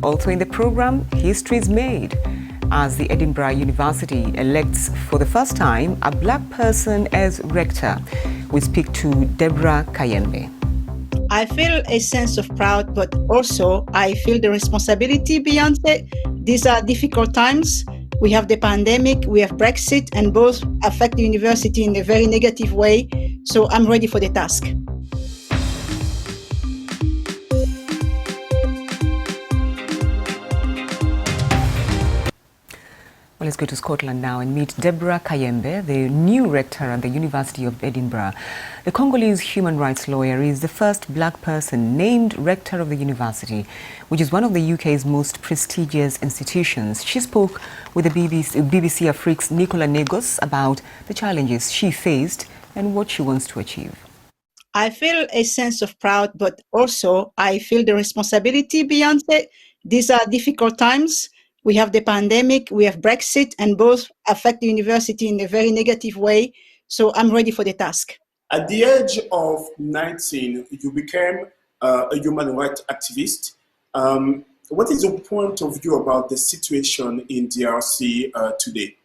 Also in the program, history is made as the Edinburgh University elects for the first time a black person as rector. We speak to Deborah Kayembe. I feel a sense of pride, but also I feel the responsibility beyond it. These are difficult times. We have the pandemic, we have Brexit, and both affect the university in a very negative way. So I'm ready for the task. Well, let's go to Scotland now and meet Deborah Kayembe, the new rector at the University of Edinburgh. The Congolese human rights lawyer is the first black person named rector of the university, which is one of the UK's most prestigious institutions. She spoke with the BBC Afrique's Nicolas Négoce about the challenges she faced and what she wants to achieve. I feel a sense of pride, but also I feel the responsibility beyond it. These are difficult times. We have the pandemic, we have Brexit, and both affect the university in a very negative way. So I'm ready for the task. At the age of 19, you became a human rights activist. What is your point of view about the situation in DRC today?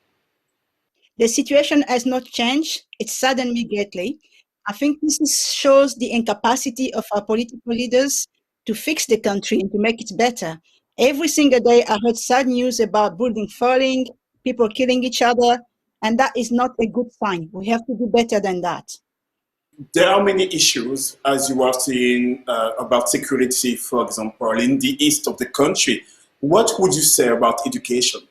The situation has not changed. It saddened me greatly. I think shows the incapacity of our political leaders to fix the country and to make it better. Every single day I heard sad news about buildings falling, people killing each other, and that is not a good sign. We have to do better than that. There are many issues, as you are saying, about security, for example, in the east of the country. What would you say about education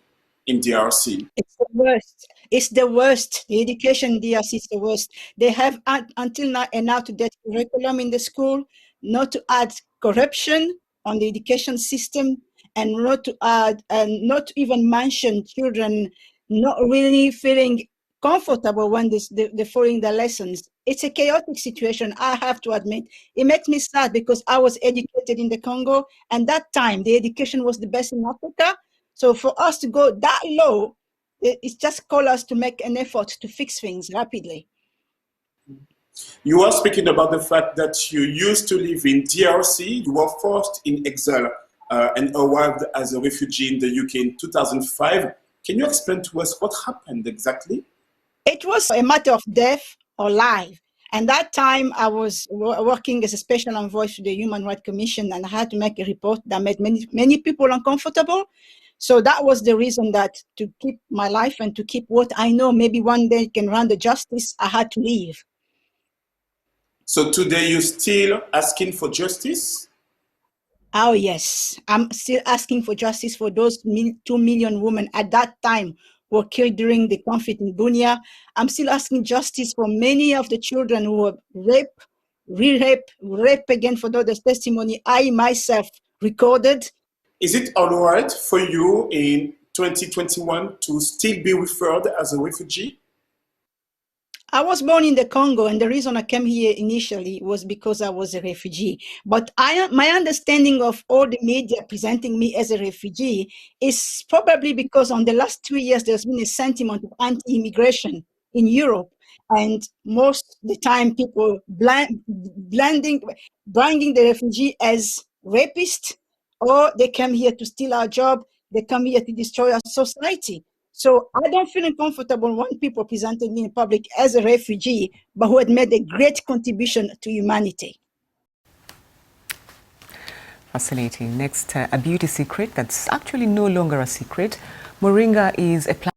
in DRC? It's the worst. It's the worst. The education in DRC is the worst. They have until now an out-to-date curriculum in the school, not to add corruption on the education system, and not to add and not to even mention children not really feeling comfortable when they're following the lessons. It's a chaotic situation, I have to admit. It makes me sad because I was educated in the Congo, and that time the education was the best in Africa. So for us to go that low, it's just call us to make an effort to fix things rapidly. You are speaking about the fact that you used to live in DRC, you were forced in exile and arrived as a refugee in the UK in 2005. Can you explain to us what happened exactly? It was a matter of death or life. And that time I was working as a special envoy to the Human Rights Commission, and I had to make a report that made many people uncomfortable. So that was the reason that to keep my life and to keep what I know, maybe one day can run the justice, I had to leave. So today you're still asking for justice? Oh yes, I'm still asking for justice for those 2 million women at that time who were killed during the conflict in Bunia. I'm still asking justice for many of the children who were raped, raped again, for those testimony I myself recorded. Is it all right for you in 2021 to still be referred as a refugee? I was born in the Congo, and the reason I came here initially was because I was a refugee. But my understanding of all the media presenting me as a refugee is probably because on the last 2 years, there's been a sentiment of anti-immigration in Europe. And most of the time, people bringing the refugee as rapists, or they come here to steal our job, they come here to destroy our society. So I don't feel uncomfortable when people presented me in public as a refugee, but who had made a great contribution to humanity. Fascinating. Next, a beauty secret that's actually no longer a secret. Moringa is a plant